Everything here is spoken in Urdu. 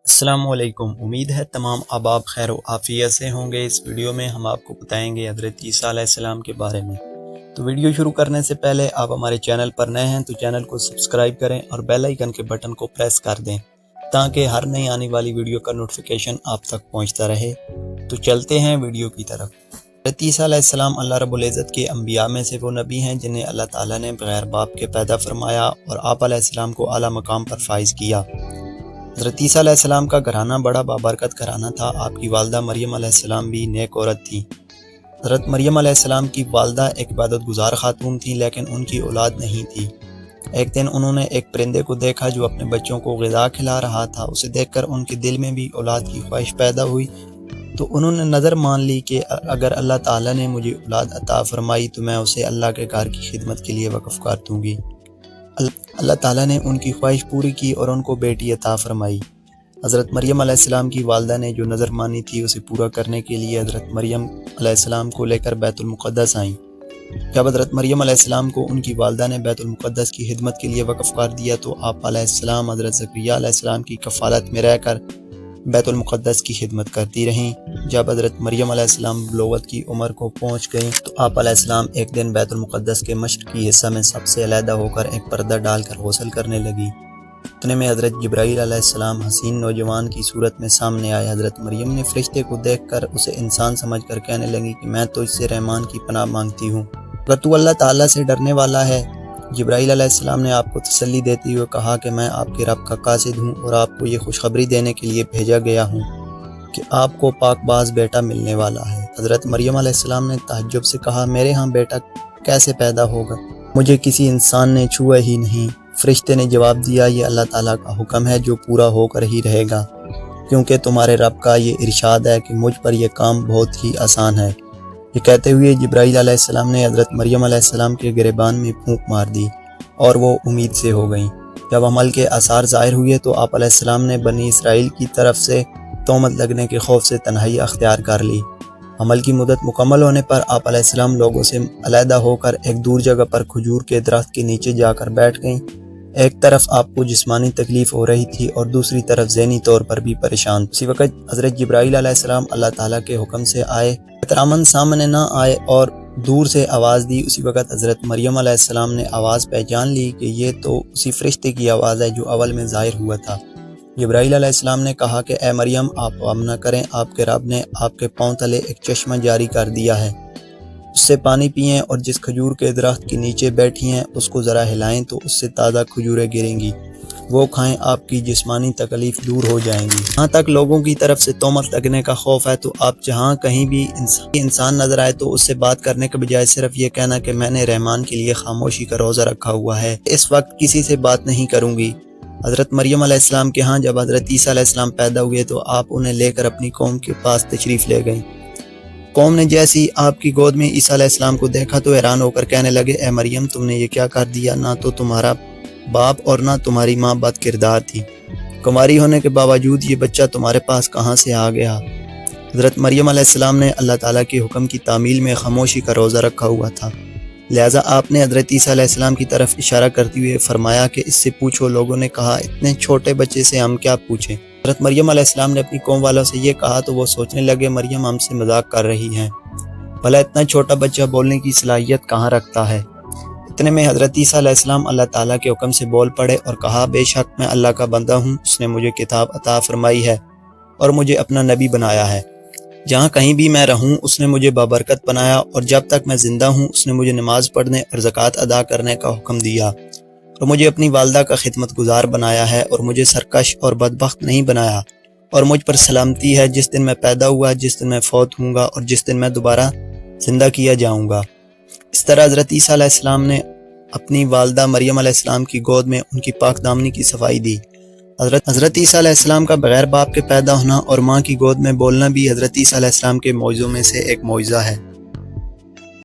السلام علیکم۔ امید ہے تمام احباب خیر و عافیت سے ہوں گے۔ اس ویڈیو میں ہم آپ کو بتائیں گے حضرت عیسیٰ علیہ السلام کے بارے میں۔ تو ویڈیو شروع کرنے سے پہلے آپ ہمارے چینل پر نئے ہیں تو چینل کو سبسکرائب کریں اور بیل آئیکن کے بٹن کو پریس کر دیں تاکہ ہر نئی آنے والی ویڈیو کا نوٹیفیکیشن آپ تک پہنچتا رہے۔ تو چلتے ہیں ویڈیو کی طرف۔ حضرت عیسیٰ علیہ السلام اللہ رب العزت کے انبیاء میں سے وہ نبی ہیں جنہیں اللہ تعالیٰ نے بغیر باپ کے پیدا فرمایا اور آپ علیہ السلام کو اعلیٰ مقام پر فائز کیا۔ حضرت عیسیٰ علیہ السلام کا گھرانہ بڑا بابرکت گھرانہ تھا۔ آپ کی والدہ مریم علیہ السلام بھی نیک عورت تھی۔ حضرت مریم علیہ السلام کی والدہ ایک عبادت گزار خاتون تھی لیکن ان کی اولاد نہیں تھی۔ ایک دن انہوں نے ایک پرندے کو دیکھا جو اپنے بچوں کو غذا کھلا رہا تھا۔ اسے دیکھ کر ان کے دل میں بھی اولاد کی خواہش پیدا ہوئی تو انہوں نے نظر مان لی کہ اگر اللہ تعالیٰ نے مجھے اولاد عطا فرمائی تو میں اسے اللہ کے گھر کی خدمت کے لیے وقف کر دوں گی۔ اللہ تعالیٰ نے ان کی خواہش پوری کی اور ان کو بیٹی عطا فرمائی۔ حضرت مریم علیہ السلام کی والدہ نے جو نظر مانی تھی اسے پورا کرنے کے لیے حضرت مریم علیہ السلام کو لے کر بیت المقدس آئیں۔ جب حضرت مریم علیہ السلام کو ان کی والدہ نے بیت المقدس کی خدمت کے لیے وقف کر دیا تو آپ علیہ السلام حضرت زکریہ علیہ السلام کی کفالت میں رہ کر بیت المقدس کی خدمت کرتی رہیں۔ جب حضرت مریم علیہ السلام بلوغت کی عمر کو پہنچ گئیں تو آپ علیہ السلام ایک دن بیت المقدس کے مشرقی حصہ میں سب سے علیحدہ ہو کر ایک پردہ ڈال کر غسل کرنے لگی۔ اتنے میں حضرت جبرائیل علیہ السلام حسین نوجوان کی صورت میں سامنے آئے۔ حضرت مریم نے فرشتے کو دیکھ کر اسے انسان سمجھ کر کہنے لگی کہ میں تو اس سے رحمان کی پناہ مانگتی ہوں، اگر تو اللہ تعالیٰ سے ڈرنے والا ہے۔ جبرائیل علیہ السلام نے آپ کو تسلی دیتے ہوئے کہا کہ میں آپ کے رب کا قاصد ہوں اور آپ کو یہ خوشخبری دینے کے لیے بھیجا گیا ہوں کہ آپ کو پاک باز بیٹا ملنے والا ہے۔ حضرت مریم علیہ السلام نے تعجب سے کہا میرے ہاں بیٹا کیسے پیدا ہوگا؟ مجھے کسی انسان نے چھوا ہی نہیں۔ فرشتے نے جواب دیا یہ اللہ تعالیٰ کا حکم ہے جو پورا ہو کر ہی رہے گا، کیونکہ تمہارے رب کا یہ ارشاد ہے کہ مجھ پر یہ کام بہت ہی آسان ہے۔ یہ کہتے ہوئے جبرائیل علیہ السلام نے حضرت مریم علیہ السلام کے گریبان میں پھونک مار دی اور وہ امید سے ہو گئیں۔ جب حمل کے آثار ظاہر ہوئے تو آپ علیہ السلام نے بنی اسرائیل کی طرف سے تہمت لگنے کے خوف سے تنہائی اختیار کر لی۔ حمل کی مدت مکمل ہونے پر آپ علیہ السلام لوگوں سے علیحدہ ہو کر ایک دور جگہ پر کھجور کے درخت کے نیچے جا کر بیٹھ گئیں۔ ایک طرف آپ کو جسمانی تکلیف ہو رہی تھی اور دوسری طرف ذہنی طور پر بھی پریشان۔ اسی وقت حضرت جبرائیل علیہ السلام اللہ تعالیٰ کے حکم سے آئے، احتراماً سامنے نہ آئے اور دور سے آواز دی۔ اسی وقت حضرت مریم علیہ السلام نے آواز پہچان لی کہ یہ تو اسی فرشتے کی آواز ہے جو اول میں ظاہر ہوا تھا۔ جبرائیل علیہ السلام نے کہا کہ اے مریم آپ غم نہ کریں، آپ کے رب نے آپ کے پاؤں تلے ایک چشمہ جاری کر دیا ہے، اس سے پانی پئیں اور جس کھجور کے درخت کے نیچے بیٹھی ہیں اس کو ذرا ہلائیں تو اس سے تازہ کھجوریں گریں گی، وہ کھائیں، آپ کی جسمانی تکلیف دور ہو جائیں گی۔ جہاں تک لوگوں کی طرف سے تہمت لگنے کا خوف ہے تو آپ جہاں کہیں بھی انسان نظر آئے تو اس سے بات کرنے کے بجائے صرف یہ کہنا کہ میں نے رحمان کے لیے خاموشی کا روزہ رکھا ہوا ہے، اس وقت کسی سے بات نہیں کروں گی۔ حضرت مریم علیہ السلام کے ہاں جب حضرت عیسیٰ علیہ السلام پیدا ہوئے تو آپ انہیں لے کر اپنی قوم کے پاس تشریف لے گئیں۔ قوم نے جیسی آپ کی گود میں عیسیٰ علیہ السلام کو دیکھا تو حیران ہو کر کہنے لگے اے مریم تم نے یہ کیا کر دیا؟ نہ تو تمہارا باپ اور نہ تمہاری ماں بد کردار تھی، کنواری ہونے کے باوجود یہ بچہ تمہارے پاس کہاں سے آ گیا؟ حضرت مریم علیہ السلام نے اللہ تعالیٰ کے حکم کی تعمیل میں خاموشی کا روزہ رکھا ہوا تھا، لہٰذا آپ نے حضرت عیسیٰ علیہ السلام کی طرف اشارہ کرتے ہوئے فرمایا کہ اس سے پوچھو۔ لوگوں نے کہا اتنے چھوٹے بچے سے ہم کیا پوچھیں؟ حضرت مریم علیہ السلام نے اپنی قوم والوں سے یہ کہا تو وہ سوچنے لگے مریم ہم سے مذاق کر رہی ہیں، بھلا اتنا چھوٹا بچہ بولنے کی صلاحیت کہاں رکھتا ہے؟ اتنے میں حضرت عیسیٰ علیہ السلام اللہ تعالیٰ کے حکم سے بول پڑے اور کہا بے شک میں اللہ کا بندہ ہوں، اس نے مجھے کتاب عطا فرمائی ہے اور مجھے اپنا نبی بنایا ہے۔ جہاں کہیں بھی میں رہوں اس نے مجھے بابرکت بنایا اور جب تک میں زندہ ہوں اس نے مجھے نماز پڑھنے اور زکوٰۃ ادا کرنے کا حکم دیا اور مجھے اپنی والدہ کا خدمت گزار بنایا ہے اور مجھے سرکش اور بدبخت نہیں بنایا، اور مجھ پر سلامتی ہے جس دن میں پیدا ہوا، جس دن میں فوت ہوں گا اور جس دن میں دوبارہ زندہ کیا جاؤں گا۔ اس طرح حضرت عیسیٰ علیہ السلام نے اپنی والدہ مریم علیہ السلام کی گود میں ان کی پاک دامنی کی صفائی دی۔ حضرت عیسیٰ علیہ السلام کا بغیر باپ کے پیدا ہونا اور ماں کی گود میں بولنا بھی حضرت عیسیٰ علیہ السلام کے معجزوں میں سے ایک معجزہ ہے۔